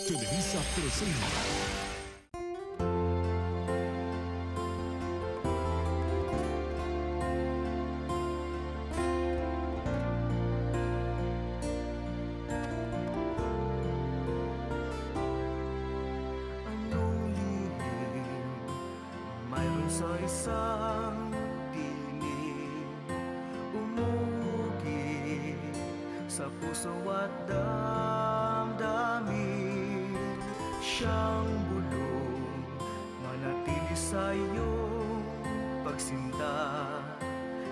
Televisa presenta. Anong lihim mayroon sa isang tinig, umuugi sa puso at damdamin. Siyang bulong manatili sa iyong pagsinta,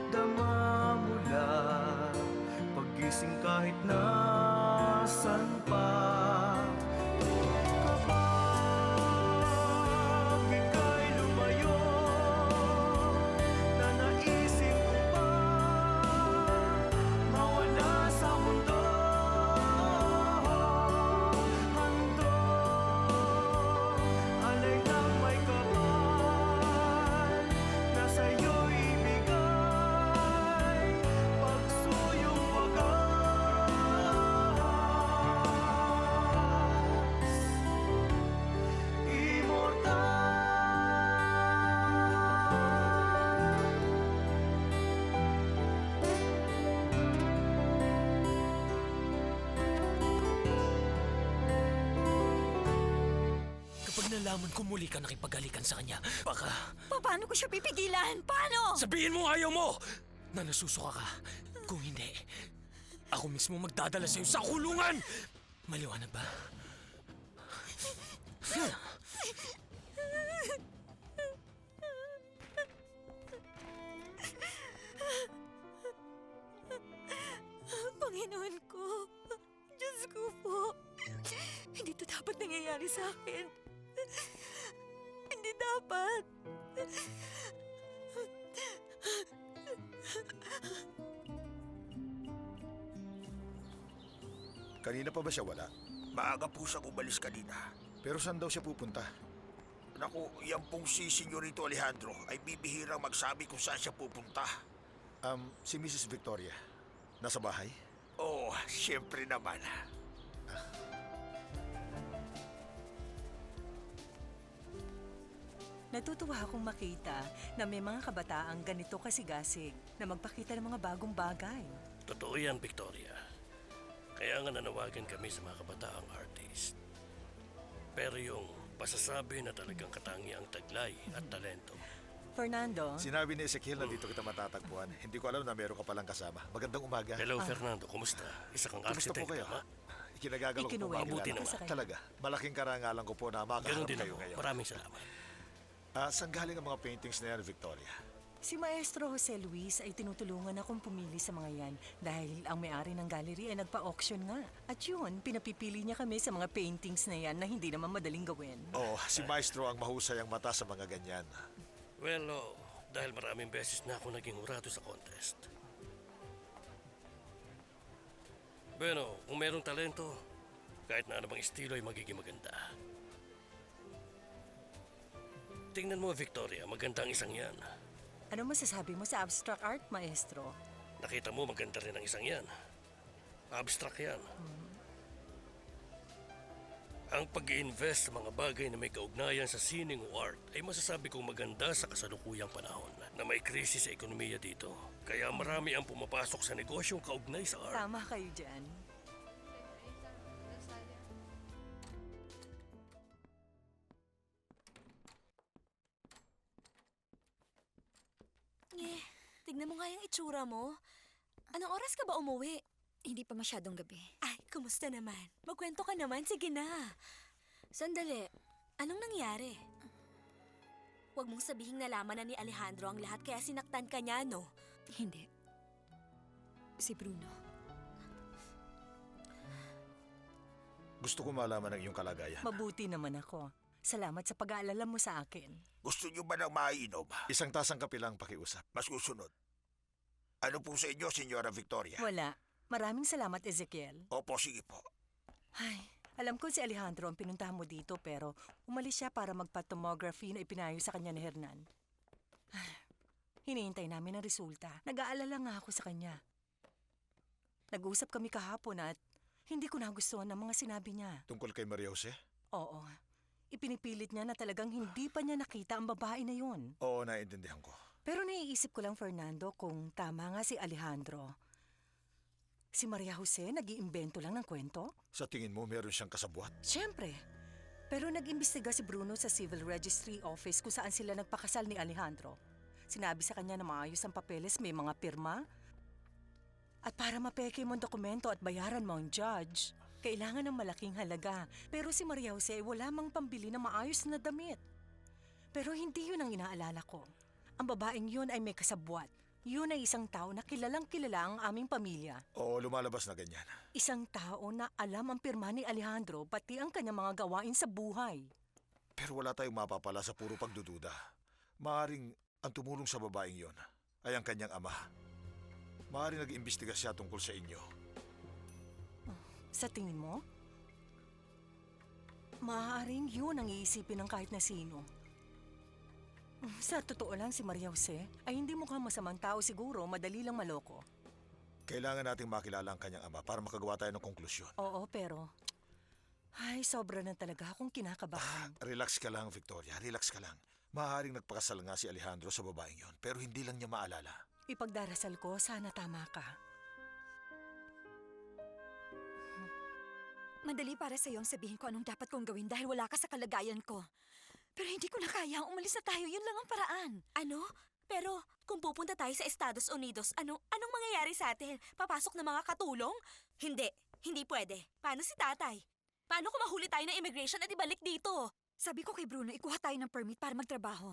dama mula paggising kahit nasan pa. Kapag ika'y lumayo, nanaisip ko pa mawala sa mundo. Handog, alay ng may kapal na sa'yo'y ibigay, pagsuyong wagas, immortal. Kapag nalaman ko muli ka nakipagalikan sa kanya, baka Paano ko siya pipigilan? Paano? sabihin mo ayaw mo na nasusuka ka. Kung hindi, ako mismo magdadala sa'yo sa kulungan! Maliwanag ba? Panginoon ko, Diyos ko po, hindi ito dapat nangyayari sa akin. Hindi dapat. Kanina pa ba siya wala? Maaga po siyang umalis kanina. Pero saan daw siya pupunta? Naku, yan pong si Senyorito Alejandro ay bibihirang magsabi kung saan siya pupunta. Si Mrs. Victoria. Nasa bahay? Oh, siyempre naman. Natutuwa akong makita na may mga kabataang ganito kasigasig na magpakita ng mga bagong bagay. Totoo yan, Victoria. Kaya nga nanawagan kami sa mga kabataang artist. Pero yung pasasabi na talagang katangiang taglay at talento. Fernando, Sinabi ni Ezekiel na dito kita matatagpuan. Hindi ko alam na meron ka palang kasama. Magandang umaga. Hello, Fernando. Kumusta? Isa kang Kumusta po architect, kayo? tama? Ikinagagalak po Ikinuwento Mabuti makilala. naman. sa kanya. Talaga. Malaking karangalan ko po na Ganon makaharap din kayo ako. ngayon. Maraming salamat. Saan galing ang mga paintings na yan, Victoria? si Maestro Jose Luis ay tinutulungan akong pumili sa mga yan dahil ang may-ari ng gallery ay nagpa-auction nga. At yun, pinapipili niya kami sa mga paintings na yan na hindi naman madaling gawin. Oh, si Maestro ang mahusay ang mata sa mga ganyan. Well, dahil maraming beses na ako naging hurado sa contest. Bueno, kung merong talento, kahit na anumang estilo ay magiging maganda. Tingnan mo, Victoria, maganda ang isang yan. Ano masasabi mo sa abstract art, Maestro? Nakita mo, maganda rin ang isang yan. Abstract yan. Ang pag-i-invest sa mga bagay na may kaugnayan sa sining o art ay masasabi kong maganda sa kasalukuyang panahon na may krisis sa ekonomiya dito. Kaya marami ang pumapasok sa negosyong kaugnay sa art. Tama kayo dyan. Tignan mo nga yung itsura mo. Anong oras ka ba umuwi? Hindi pa masyadong gabi. Ay, kumusta naman? Magkwento ka naman, sige na. Sandali, anong nangyari? Huwag mong sabihing nalaman na ni Alejandro ang lahat kaya sinaktan ka niya, no? Hindi. Si Bruno. Gusto ko malaman ang iyong kalagayan. Mabuti naman ako. Salamat sa pag-aalala mo sa akin. Gusto niyo ba ng maiinom? Isang tasang kape lang pakiusap. Mas susunod. Ano po sa inyo, Senyora Victoria? Wala. Maraming salamat, Ezekiel. Opo, sige po. Ay, alam ko si Alejandro ang pinuntahan mo dito pero umalis siya para magpa-tomography na ipinayo sa kanya ni Hernan. Ay, hinihintay namin ang resulta. Nag-aalala nga ako sa kanya. Nag-usap kami kahapon at Hindi ko nagustuhan ang mga sinabi niya. Tungkol kay Maria Jose? Oo. Ipinipilit niya na talagang hindi pa niya nakita ang babae na yun. Oo, naiintindihan ko. Pero naiisip ko lang, Fernando, kung tama nga si Alejandro. Si Maria Jose nag-iimbento lang ng kwento? Sa tingin mo, meron siyang kasabwat? Siyempre. Pero nag-imbestiga si Bruno sa Civil Registry Office kung saan sila nagpakasal ni Alejandro. Sinabi sa kanya na maayos ang papeles, may mga pirma. At para mapeke mo ang dokumento at bayaran mo ang judge, kailangan ng malaking halaga. Pero si Maria Jose ay wala mang pambili ng maayos na damit. Pero hindi yun ang inaalala ko. Ang babaeng yun ay may kasabwat. Yun ay isang tao na kilalang kilala ang aming pamilya. Oo, lumalabas na ganyan. Isang tao na alam ang pirma ni Alejandro pati ang kanyang mga gawain sa buhay. Pero wala tayong mapapala sa puro pagdududa. Maaring ang tumulong sa babaeng yon ay ang kanyang ama. Maaring nag-imbestiga siya tungkol sa inyo. Sa tingin mo? Maaaring yun ang iisipin ng kahit na sino. Sa totoo lang, si Maria Jose ay hindi mukhang masamang tao siguro, madali lang maloko. Kailangan nating makilala ang kanyang ama para makagawa tayo ng konklusyon. Oo, pero... Ay, sobra na talaga akong kinakabahan. Relax ka lang, Victoria. Relax ka lang. Maaaring nagpakasal nga si Alejandro sa babaeng yon, pero hindi lang niya maalala. Ipagdarasal ko, sana tama ka. Madali para sa'yo ang sabihin ko anong dapat kong gawin dahil wala ka sa kalagayan ko. Pero hindi ko na kaya. Umalis na tayo. Yun lang ang paraan. Ano? Pero kung pupunta tayo sa Estados Unidos, anong mangyayari sa atin? Papasok na mga katulong? Hindi. Hindi pwede. Paano si tatay? Paano kung mahuli tayo ng immigration at ibalik dito? Sabi ko kay Bruno, ikuha tayo ng permit para magtrabaho.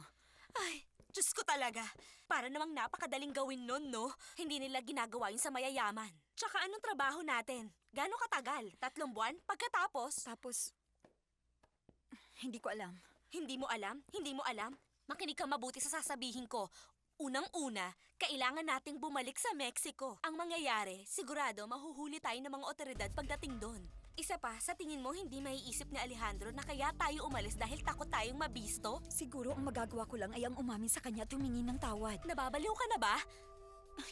Ay, Diyos ko talaga. Para namang napakadaling gawin nun, no? Hindi nila ginagawa yun sa mayayaman. Tsaka anong trabaho natin? Gano'ng katagal? 3 buwan? Pagkatapos? Tapos, hindi ko alam. Hindi mo alam? Hindi mo alam? Makinig ka mabuti sa sasabihin ko. Unang-una, kailangan nating bumalik sa Mexico. Ang mangyayari, sigurado mahuhuli tayo ng mga otoridad pagdating doon. Isa pa, sa tingin mo hindi maiisip ni Alejandro na kaya tayo umalis dahil takot tayong mabisto? Siguro ang magagawa ko lang ay ang umamin sa kanya at humingi ng tawad. Nababaliw ka na ba?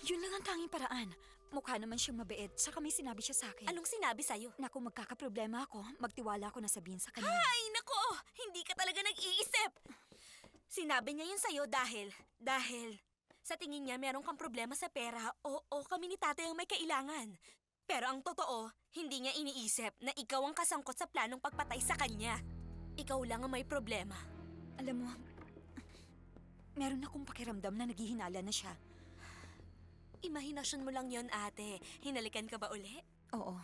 Yun lang ang tanging paraan. Mukha naman siyang mabait, saka may sinabi siya sa akin. Anong sinabi sa'yo? Na kung magkakaproblema ako, magtiwala ako na sabihin sa kanya. Ay, nako! Hindi ka talaga nag-iisip! Sinabi niya yun sa'yo dahil sa tingin niya meron kang problema sa pera o kami ni tatay ang may kailangan. Pero ang totoo, hindi niya iniisip na ikaw ang kasangkot sa planong pagpatay sa kanya. Ikaw lang ang may problema. Alam mo, meron akong pakiramdam na naghihinala na siya. Imahinasyon mo lang yon, ate. Hinalikan ka ba uli? Oo.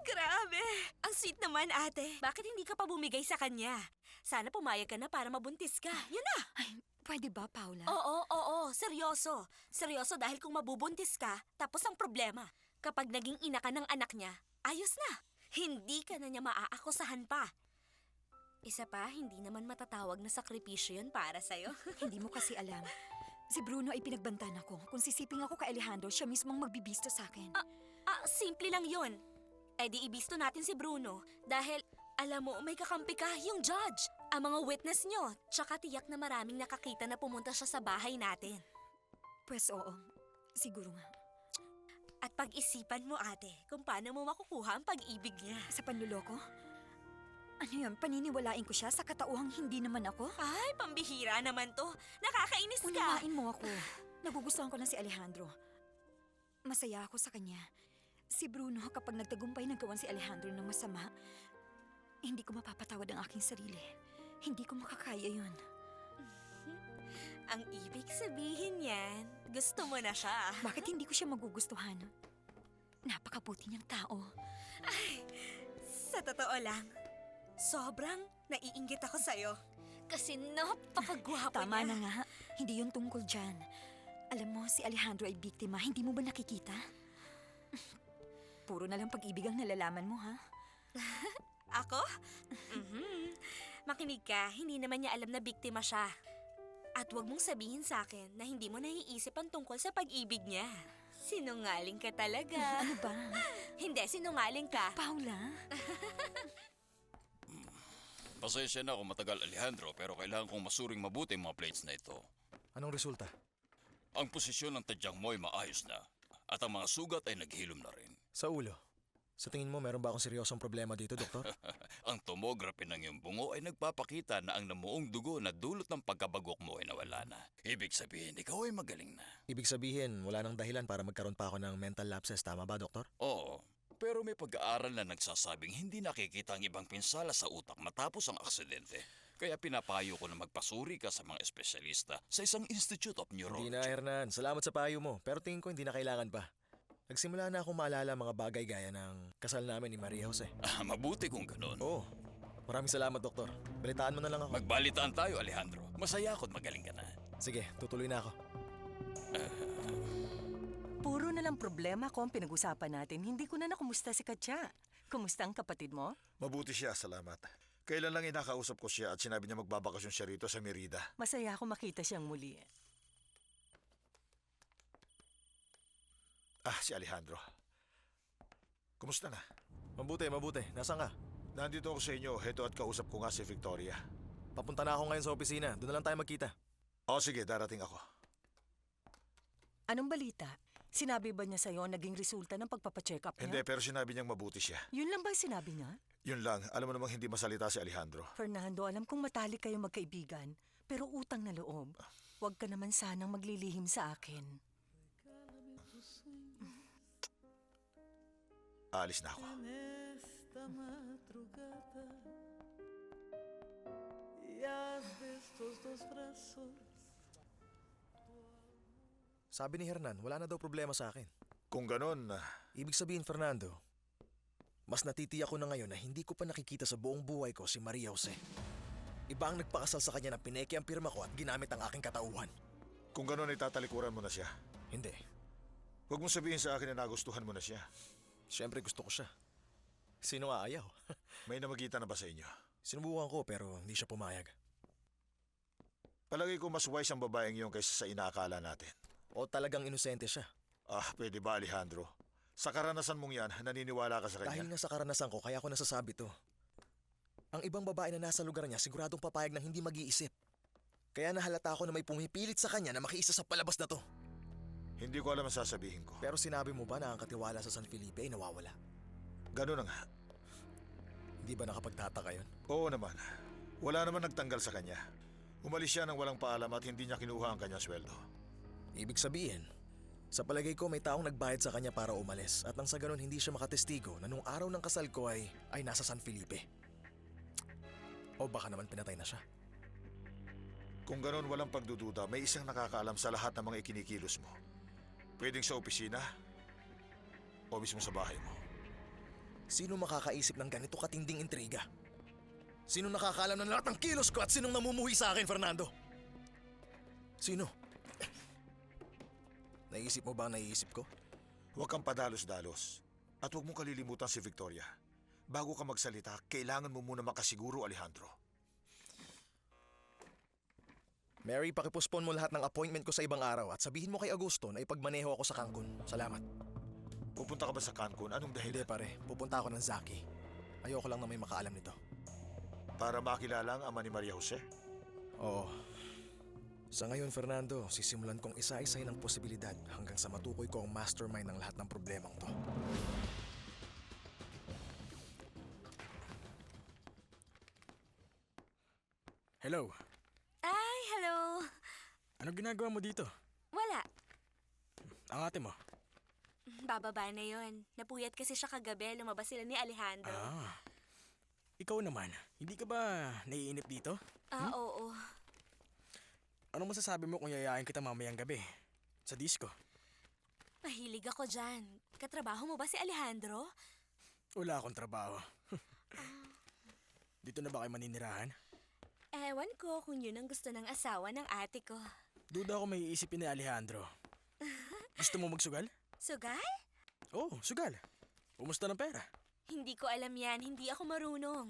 Grabe! Ang sweet naman, ate. Bakit hindi ka pa bumigay sa kanya? Sana pumayag ka na para mabuntis ka. Yun na! Ay, pwede ba, Paula? Oo. Seryoso. Seryoso dahil kung mabubuntis ka, tapos ang problema. Kapag naging ina ka ng anak niya, ayos na. Hindi ka na niya maaakusahan pa. Isa pa, hindi naman matatawag na sakripisyo yun para sa'yo. Hindi mo kasi alam. Si Bruno ay pinagbantan ako. Kung sisiping ako kay Alejandro, siya mismo ang magbibisto sa akin. Simple lang yun. Eh di ibisto natin si Bruno dahil, alam mo, may kakampi ka, yung judge. Ang mga witness nyo, tsaka tiyak na maraming nakakita na pumunta siya sa bahay natin. Pues oo, siguro nga. At pag-isipan mo, ate, kung paano mo makukuha ang pag-ibig niya. Sa panluloko? Ano yun, paniniwalain ko siya sa katauhang hindi naman ako? Ay, pambihira naman to. Nakakainis ka. Unawain mo ako. Nagugustuhan ko na si Alejandro. Masaya ako sa kanya. Si Bruno, kapag nagtagumpay nagawan si Alejandro ng masama, hindi ko mapapatawad ang aking sarili. Hindi ko makakaya yun. Ang ibig sabihin yan, gusto mo na siya. Bakit hindi ko siya magugustuhan? Napakabuti niyang tao. Ay, sa totoo lang, sobrang naiinggit ako sa'yo. Kasi napakagwapo niya. Tama na nga. Hindi yun tungkol dyan. Alam mo, si Alejandro ay biktima. Hindi mo ba nakikita? Puro na lang pag-ibig ang nalalaman mo, ha? Ako? Makinig ka, hindi naman niya alam na biktima siya. At huwag mong sabihin sa akin na hindi mo naiisip ang tungkol sa pag-ibig niya. Sinungaling ka talaga. Ano ba? Hindi, sinungaling ka. Paula? Pasensya na kung matagal, Alejandro, pero kailangan kong masuring mabuti ang mga plates na ito. Anong resulta? Ang posisyon ng tadyang mo ay maayos na at ang mga sugat ay naghilom na rin. Sa ulo. Sa tingin mo, meron ba akong seryosong problema dito, Doktor? Ang tomography ng iyong bungo ay nagpapakita na ang namuong dugo na dulot ng pagkabagok mo ay nawala na. Ibig sabihin, ikaw ay magaling na. Ibig sabihin, wala nang dahilan para magkaroon pa ako ng mental lapses. Tama ba, Doktor? Oo, pero may pag-aaral na nagsasabing hindi nakikita ang ibang pinsala sa utak matapos ang aksidente. Kaya pinapayo ko na magpasuri ka sa mga espesyalista sa isang Institute of Neurology. Hindi na, Hernan. Salamat sa payo mo. Pero tingin ko hindi na kailangan pa. Nagsimula na akong maalala mga bagay gaya ng kasal namin ni Maria Jose. Mabuti kung ganun. Oo. Maraming salamat, Doktor. Balitaan mo na lang ako. Magbalitaan tayo, Alejandro. Masaya ako't magaling ka na. Sige, tutuloy na ako. Puro na lang problema ko ang pinag-usapan natin. Hindi ko na nakumusta si Katya. Kumusta ang kapatid mo? Mabuti siya, salamat. Kailan lang inakausap ko siya at sinabi niya magbabakasyon siya rito sa Merida. Masaya ako makita siyang muli. Si Alejandro. Kumusta na? Mabuti. Nasaan ka? Nandito ako sa inyo. Heto at kausap ko nga si Victoria. Papunta na ako ngayon sa opisina. Doon na lang tayo magkita. Sige, darating ako. Anong balita? Sinabi ba niya sa'yo naging resulta ng pagpapacheck up niya? Hindi, pero sinabi niyang mabuti siya. Yun lang ba sinabi niya? Yun lang. Alam mo namang hindi masalita si Alejandro. Fernando, alam kong matalik kayo magkaibigan, pero utang na loob. Huwag ka naman sanang maglilihim sa akin. Aalis na ako. Esta madrugada y haz de estos dos brazos. Sabi ni Hernan, wala na daw problema sa akin. Kung ganon, Ibig sabihin, Fernando, mas natitiyak ko na ngayon na hindi ko pa nakikita sa buong buhay ko si Maria Jose. Iba ang nagpakasal sa kanya na pineke ang pirma ko at ginamit ang aking katauhan. kung ganon ay tatalikuran mo na siya. Hindi. Huwag mong sabihin sa akin na nagustuhan mo na siya. Siyempre gusto ko siya. Sino nga ayaw? May namagitan na ba sa inyo? Sinubukan ko pero hindi siya pumayag. Palagay ko mas wise ang babaeng yun kaysa sa inaakala natin. O talagang inosente siya. Pwede ba Alejandro? Sa karanasan mong yan, naniniwala ka sa kanya? Dahil nga sa karanasan ko, kaya ako nasasabi to. Ang ibang babae na nasa lugar niya, siguradong papayag na hindi mag-iisip. Kaya nahalata ako na may pumipilit sa kanya na makiisa sa palabas na to. Hindi ko alam ang sasabihin ko. Pero sinabi mo ba na ang katiwala sa San Felipe ay nawawala? Ganun na nga. Hindi ba nakapagtataka yun? Oo naman. Wala naman nagtanggal sa kanya. Umalis siya nang walang paalam at hindi niya kinuha ang kanyang sweldo. Ibig sabihin, sa palagay ko may taong nagbayad sa kanya para umalis at nang sa ganun hindi siya makatestigo na nung araw ng kasal ko ay nasa San Felipe. O baka naman pinatay na siya. Kung ganun walang pagdududa, may isang nakakaalam sa lahat ng mga ikinikilos mo. Pwedeng sa opisina o mismo sa bahay mo. Sino makakaisip ng ganito katinding intriga? Sino nakakaalam ng lahat ng kilos ko at sinong namumuhi sa akin, Fernando? Sino? Naisip mo ba ang naiisip ko? Huwag kang padalos-dalos. At huwag mong kalilimutan si Victoria. Bago ka magsalita, kailangan mo muna makasiguro, Alejandro. Mary, pakipospon mo lahat ng appointment ko sa ibang araw at sabihin mo kay Augusto na ipagmaneho ako sa Cancun. Salamat. Pupunta ka ba sa Cancun? Anong dahil? Hindi pare, pupunta ako ng Zaki. Ayoko lang na may makaalam nito. Para makilala ang ama ni Maria Jose? Oo. Sa ngayon, Fernando, sisimulan kong isa-isay ng posibilidad hanggang sa matukoy ko ang mastermind ng lahat ng problemang to. Hello. Ay, hello. Anong ginagawa mo dito? Wala. Ang ate mo? Bababa na yon. Napuyat kasi siya kagabi. Lumabas sila ni Alejandro. Ikaw naman, hindi ka ba naiinip dito? Oo. Anong masasabi mo kung yayain kita mamayang gabi? Sa disco? Mahilig ako dyan. Katrabaho mo ba si Alejandro? Wala akong trabaho. Dito na ba kayo maninirahan? Ewan ko kung yun ang gusto ng asawa ng ate ko. Duda ako may iisipin ni Alejandro. Gusto mo magsugal? Sugal? Oo, sugal. Kumusta ng pera? Hindi ko alam yan. Hindi ako marunong.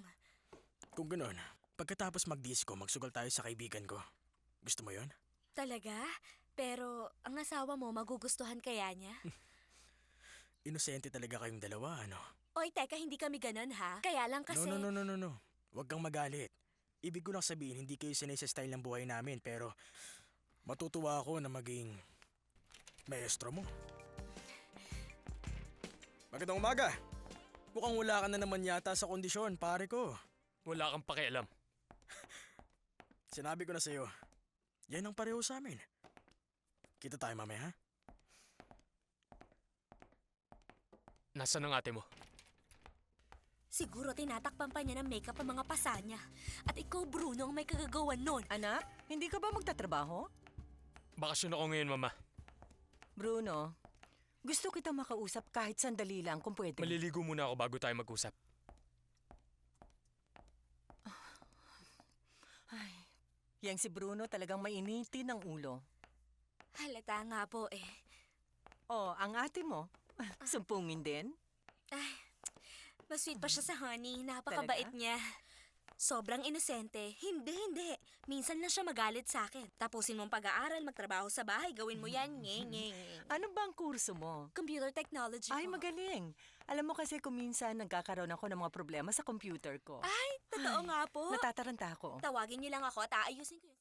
Kung ganoon, pagkatapos mag-disco, magsugal tayo sa kaibigan ko. Gusto mo yon? Talaga? Pero ang asawa mo magugustuhan kaya niya? Inosente talaga kayong dalawa, ano? Oy, teka, hindi kami ganun ha? Kaya lang kasi... No. Huwag kang magalit. Ibig ko lang sabihin, hindi kayo sanay sa style ng buhay namin, pero matutuwa ako na maging maestro mo. Magandang umaga! Mukhang wala ka na naman yata sa kondisyon, pare ko. Wala kang pakialam. Sinabi ko na sa'yo, yan ang pareho sa amin. Kita tayo mamaya, ha? Nasaan ang ate mo? Siguro tinatakpan pa niya ng makeup ang mga pasa niya. At ikaw, Bruno, ang may kagagawan nun. Anak, hindi ka ba magtatrabaho? Bakasyon ako ngayon, Mama. Bruno, gusto kitang makausap kahit sandali lang kung pwede. Maliligo muna ako bago tayo mag-usap. Ay, yang si Bruno talagang mainitin ng ulo. Halata nga po eh. Oh, ang ate mo, sumpungin din? Ay, mas sweet pa siya sa Honey. Napakabait Talaga? niya. Sobrang inosente. Hindi. Minsan lang siya magalit sa akin. Tapusin mong pag-aaral, magtrabaho sa bahay, gawin mo yan, nge. Ano ba ang kurso mo? Computer technology Ay, po. magaling. Alam mo kasi kung minsan nagkakaroon ako ng mga problema sa computer ko. Ay, totoo nga po. Natataranta ako. Tawagin niyo lang ako at aayusin ko yun.